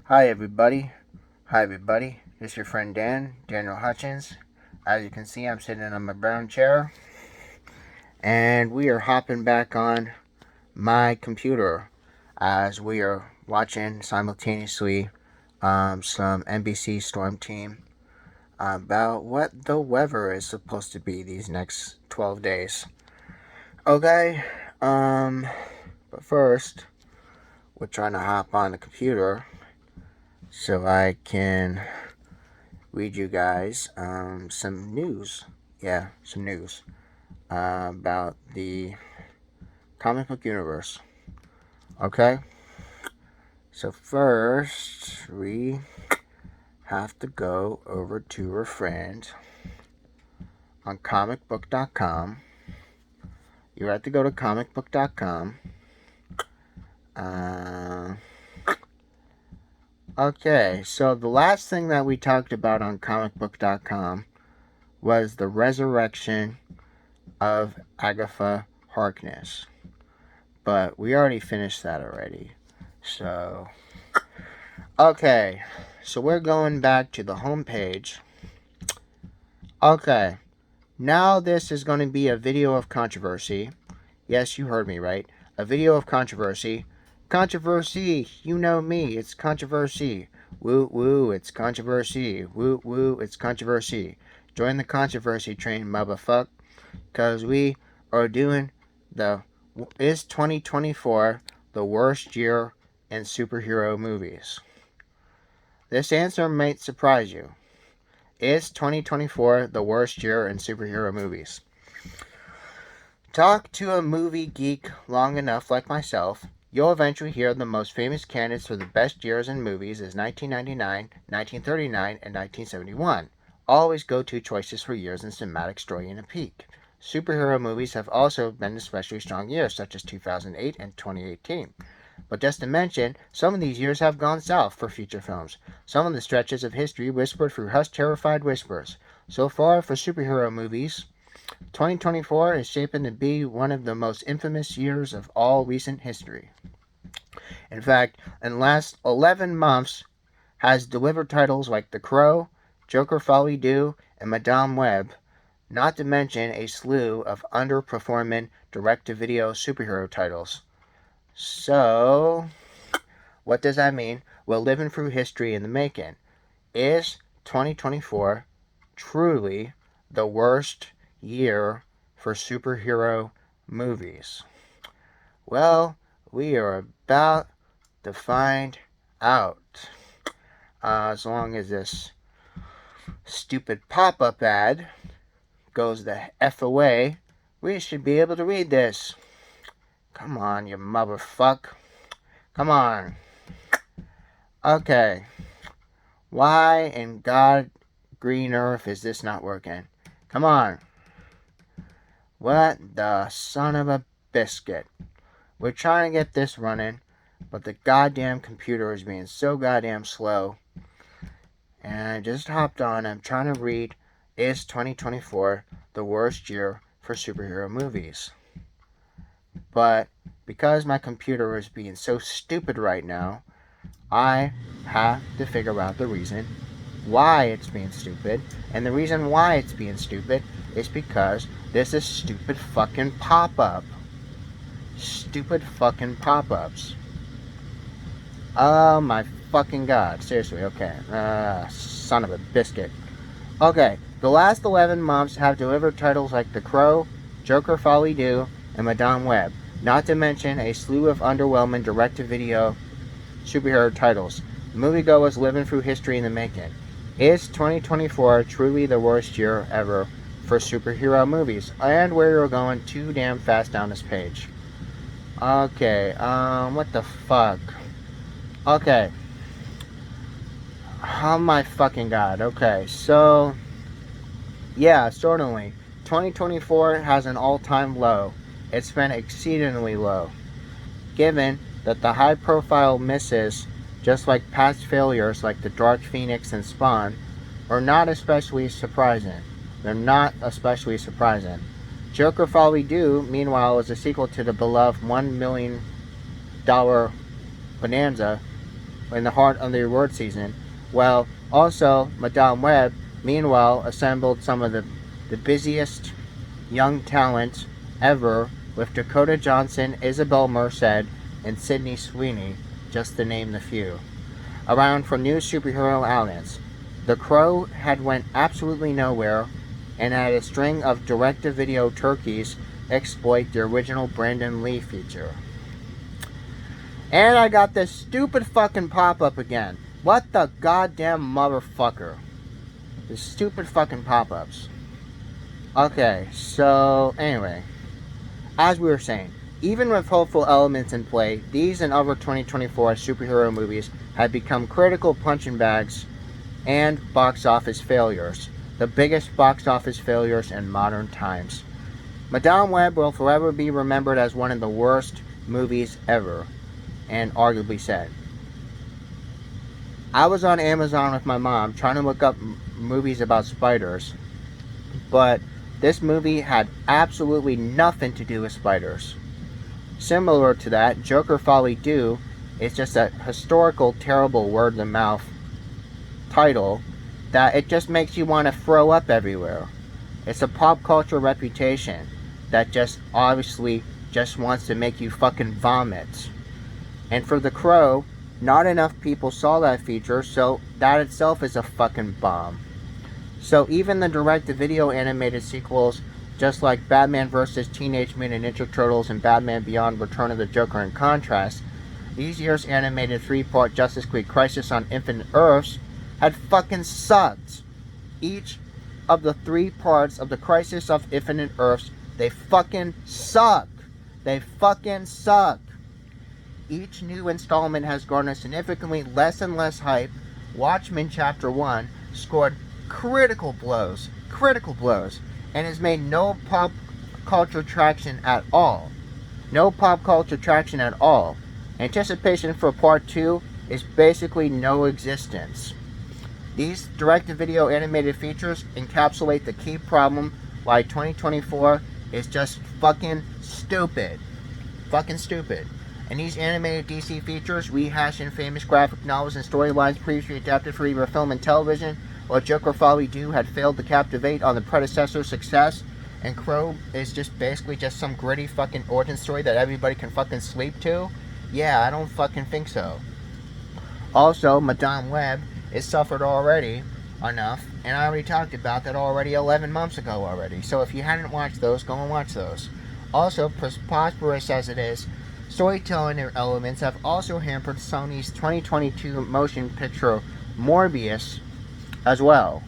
Hi everybody. Hi everybody. This is your friend Daniel Hutchins. As you can see, I'm sitting on my brown chair, and we are hopping back on my computer as we are watching simultaneously some NBC Storm Team about what the weather is supposed to be these next 12 days. Okay, but first, we're trying to hop on the computer so I can read you guys some news. Yeah, some news about the comic book universe. Okay? So, first, we have to go over to our friend on comicbook.com. You have to go to comicbook.com. Okay, so the last thing that we talked about on comicbook.com was the resurrection of Agatha Harkness. But we already finished that already. So, okay. So we're going back to the home page. Okay. Now this is going to be a video of controversy. Yes, you heard me right. A video of controversy. Controversy. You know me. It's controversy. Woo woo. It's controversy. Woo woo. It's controversy. Join the controversy train, motherfuck. Because we are doing the... Is 2024 the worst year in superhero movies? This answer might surprise you. Is 2024 the worst year in superhero movies? Talk to a movie geek long enough like myself, you'll eventually hear the most famous candidates for the best years in movies is 1999, 1939, and 1971. Always go-to choices for years in cinematic story and a peak. Superhero movies have also been especially strong years, such as 2008 and 2018. But just to mention, some of these years have gone south for feature films. Some of the stretches of history whispered through hushed, terrified whispers. So far for superhero movies, 2024 is shaping to be one of the most infamous years of all recent history. In fact, in the last 11 months, has delivered titles like The Crow, Joker Folly Do, and Madame Web, not to mention a slew of underperforming direct-to-video superhero titles. So, what does that mean? We're living through history in the making. Is 2024 truly the worst year for superhero movies? Well, we are about to find out. As long as this stupid pop-up ad goes the F away, we should be able to read this. Come on, you motherfuck. Come on. Okay. Why in God green earth is this not working? Come on. What the son of a biscuit. We're trying to get this running, but the goddamn computer is being so goddamn slow. And I just hopped on. I'm trying to read, is 2024 the worst year for superhero movies? But because my computer is being so stupid right now, I have to figure out the reason why it's being stupid. And the reason why it's being stupid is because this is stupid fucking pop-up. Stupid fucking pop-ups. Oh my fucking god. Seriously, okay. Son of a biscuit. Okay, the last 11 months have delivered titles like The Crow, Joker Folly Do, and Madame Web. Not to mention a slew of underwhelming direct-to-video superhero titles. The moviegoers living through history in the making. Is 2024 truly the worst year ever for superhero movies? And we're going too damn fast down this page. Okay, what the fuck? Okay. Oh my fucking god. Okay, so... Yeah, certainly. 2024 has an all-time low. It's been exceedingly low. Given that the high-profile misses, just like past failures like The Dark Phoenix and Spawn, are not especially surprising. They're not especially surprising. Joker Folly Do, meanwhile, is a sequel to the beloved $1 million Bonanza, in the heart of the award season. Well, also, Madame Web, meanwhile, assembled some of the busiest young talent ever with Dakota Johnson, Isabel Merced, and Sydney Sweeney, just to name the few, around for new superhero outlets. The Crow had went absolutely nowhere and had a string of direct-to-video turkeys exploit the original Brandon Lee feature. And I got this stupid fucking pop-up again. What the goddamn motherfucker? The stupid fucking pop-ups. Okay, so anyway, as we were saying, even with hopeful elements in play, these and other 2024 superhero movies have become critical punching bags and box office failures. The biggest box office failures in modern times. Madame Web will forever be remembered as one of the worst movies ever, and arguably said. I was on Amazon with my mom trying to look up movies about spiders, but this movie had absolutely nothing to do with spiders. Similar to that, Joker Folly Do is just a historical, terrible word-of-mouth title that it just makes you want to throw up everywhere. It's a pop culture reputation that just obviously just wants to make you fucking vomit. And for The Crow, not enough people saw that feature, so that itself is a fucking bomb. So even the direct-to-video animated sequels, just like Batman vs. Teenage Mutant Ninja Turtles and Batman Beyond Return of the Joker in contrast, these year's animated 3-part Justice League Crisis on Infinite Earths had fucking sucked. Each of the 3 parts of the Crisis of Infinite Earths, they fucking suck. They fucking suck. Each new installment has garnered significantly less and less hype. Watchmen Chapter 1 scored critical blows, and has made no pop culture traction at all. No pop culture traction at all. Anticipation for Part 2 is basically no existence. These direct-to-video animated features encapsulate the key problem why 2024 is just fucking stupid. Fucking stupid. And these animated DC features, rehashing famous graphic novels and storylines previously adapted for either film and television, while Joker Folly Do had failed to captivate on the predecessor's success, and Crow is just basically just some gritty fucking origin story that everybody can fucking sleep to? Yeah, I don't fucking think so. Also, Madame Web is suffered already enough, and I already talked about that already 11 months ago already. So if you hadn't watched those, go and watch those. Also, prosperous as it is, storytelling elements have also hampered Sony's 2022 motion picture Morbius as well.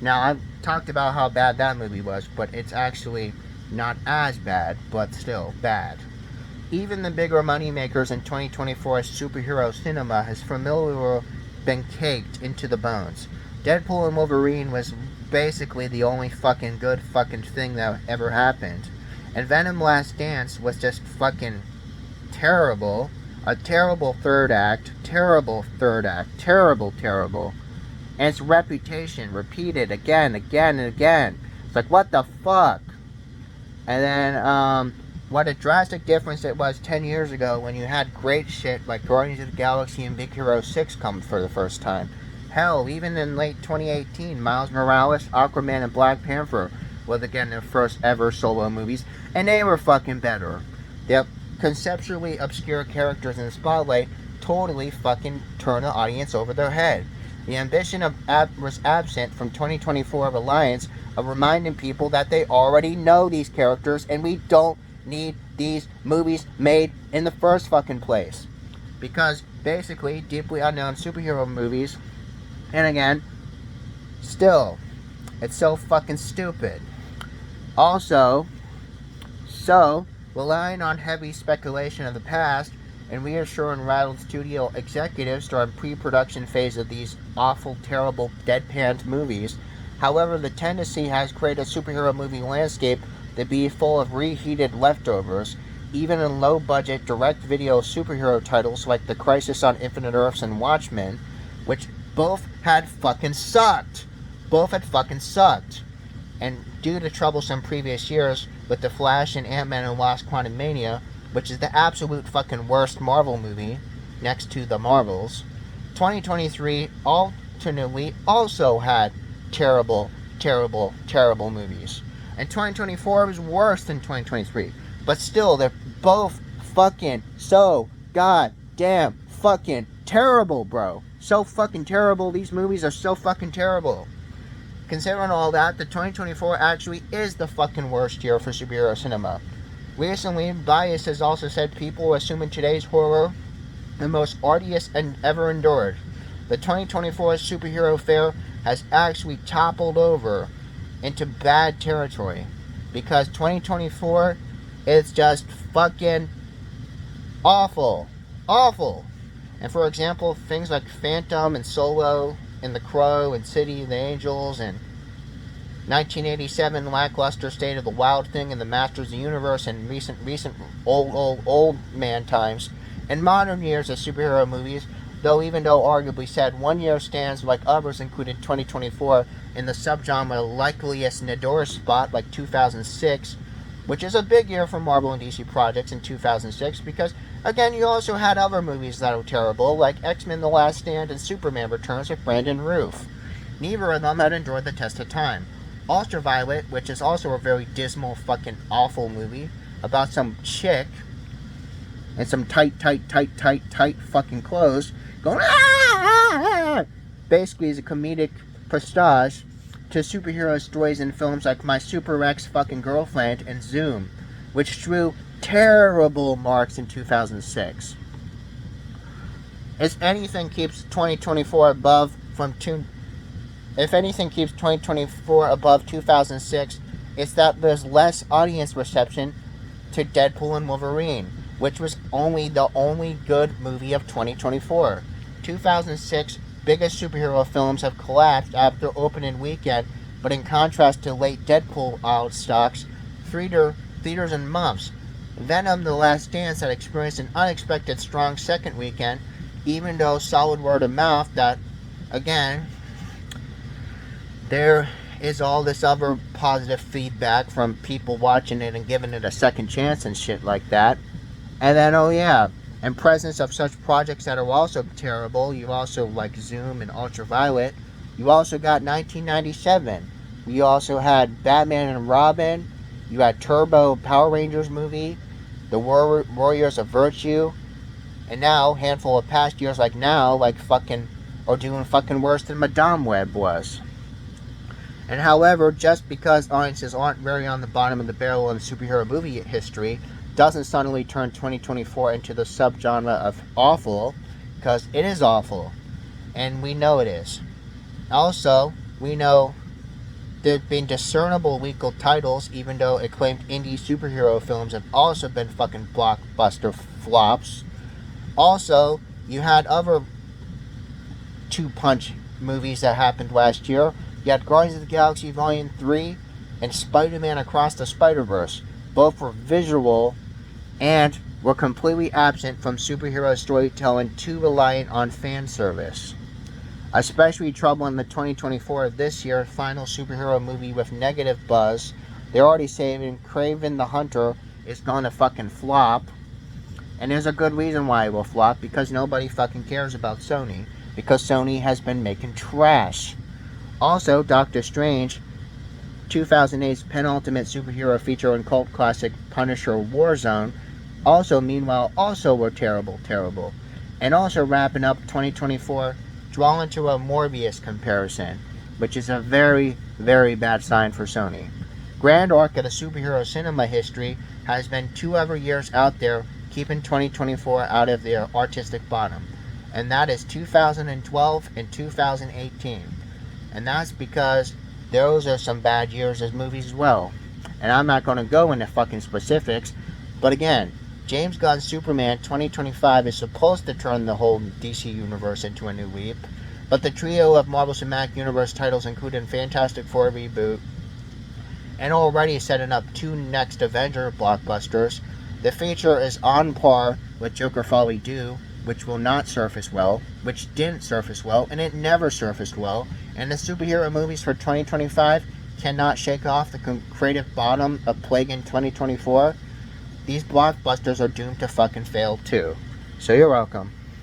Now, I've talked about how bad that movie was, but it's actually not as bad, but still bad. Even the bigger moneymakers in 2024's superhero cinema has familiarly been caked into the bones. Deadpool and Wolverine was basically the only fucking good fucking thing that ever happened. And Venom Last Dance was just fucking terrible. A terrible third act. Terrible. And its reputation repeated again and again. It's like, what the fuck? And then, what a drastic difference it was 10 years ago when you had great shit like Guardians of the Galaxy and Big Hero 6 come for the first time. Hell, even in late 2018, Miles Morales, Aquaman, and Black Panther was again their first ever solo movies, and they were fucking better. The conceptually obscure characters in the spotlight totally fucking turned the audience over their head. The ambition was absent from 2024 of Alliance of reminding people that they already know these characters and we don't need these movies made in the first fucking place. Because basically, deeply unknown superhero movies, and again, still, it's so fucking stupid. Also, relying on heavy speculation of the past and reassuring rattled studio executives during pre-production phase of these awful, terrible, deadpanned movies. However, the tendency has created a superhero movie landscape to be full of reheated leftovers, even in low-budget direct-video superhero titles like The Crisis on Infinite Earths and Watchmen, which both had fucking sucked. And due to troublesome previous years with The Flash and Ant-Man and Wasp Quantumania, which is the absolute fucking worst Marvel movie, next to The Marvels, 2023 alternately also had terrible, terrible movies. And 2024 was worse than 2023. But still, they're both fucking so goddamn fucking terrible, bro. So fucking terrible. These movies are so fucking terrible. Considering all that, the 2024 actually is the fucking worst year for superhero cinema. Recently, Bias has also said people assuming today's horror the most arduous and ever endured. The 2024 superhero fair has actually toppled over into bad territory because 2024 is just fucking awful. Awful. And for example, things like Phantom and Solo and The Crow and City of the Angels and 1987 lackluster State of the Wild Thing and the Masters of the Universe and recent old man times and modern years of superhero movies, even though arguably said one year stands like others, including 2024 in the subgenre likeliest nadir spot like 2006, which is a big year for Marvel and DC projects in 2006 because again you also had other movies that were terrible like X-Men The Last Stand and Superman Returns with Brandon Routh. Neither of them had endured the test of time. Ultraviolet, which is also a very dismal fucking awful movie about some chick and some tight fucking clothes going basically is a comedic prestige to superhero stories in films like My Super Ex Fucking Girlfriend and Zoom, which drew terrible marks in 2006. If anything keeps 2024 above if anything keeps 2024 above 2006, it's that there's less audience reception to Deadpool and Wolverine, which was the only good movie of 2024. 2006 biggest superhero films have collapsed after opening weekend, but in contrast to late Deadpool out stocks, theaters and months. Venom The Last Dance had experienced an unexpected strong second weekend, even though solid word of mouth that, again, there is all this other positive feedback from people watching it and giving it a second chance and shit like that. And then, in presence of such projects that are also terrible, you also like Zoom and Ultraviolet, you also got 1997. You also had Batman and Robin, you had Turbo Power Rangers movie, The Warriors of Virtue, and now, handful of past years like doing fucking worse than Madame Web was. And however, just because audiences aren't very on the bottom of the barrel in superhero movie history, doesn't suddenly turn 2024 into the subgenre of awful, because it is awful. And we know it is. Also, we know there have been discernible legal titles, even though acclaimed indie superhero films have also been fucking blockbuster flops. Also, you had other two-punch movies that happened last year. You had Guardians of the Galaxy Volume 3 and Spider-Man Across the Spider-Verse. Both were visual and were completely absent from superhero storytelling, too reliant on fan service. Especially troubling the 2024 this year final superhero movie with negative buzz. They're already saying Kraven the Hunter is gonna fucking flop. And there's a good reason why it will flop, because nobody fucking cares about Sony. Because Sony has been making trash. Also, Doctor Strange, 2008's penultimate superhero feature and cult classic Punisher Warzone, also were terrible. And also wrapping up 2024, drawing to a Morbius comparison, which is a very, very bad sign for Sony. Grand arc of the superhero cinema history has been 2 other years out there keeping 2024 out of their artistic bottom. And that is 2012 and 2018. And that's because those are some bad years as movies as well. And I'm not going to go into fucking specifics, but again, James Gunn's Superman 2025 is supposed to turn the whole DC universe into a new leap, but the trio of Marvel Cinematic Universe titles including Fantastic Four reboot, and already setting up 2 next Avenger blockbusters, the feature is on par with Joker Folly 2, which will not surface well, which didn't surface well, and it never surfaced well, and the superhero movies for 2025 cannot shake off the creative bottom of plaguing 2024. These blockbusters are doomed to fucking fail too. So you're welcome.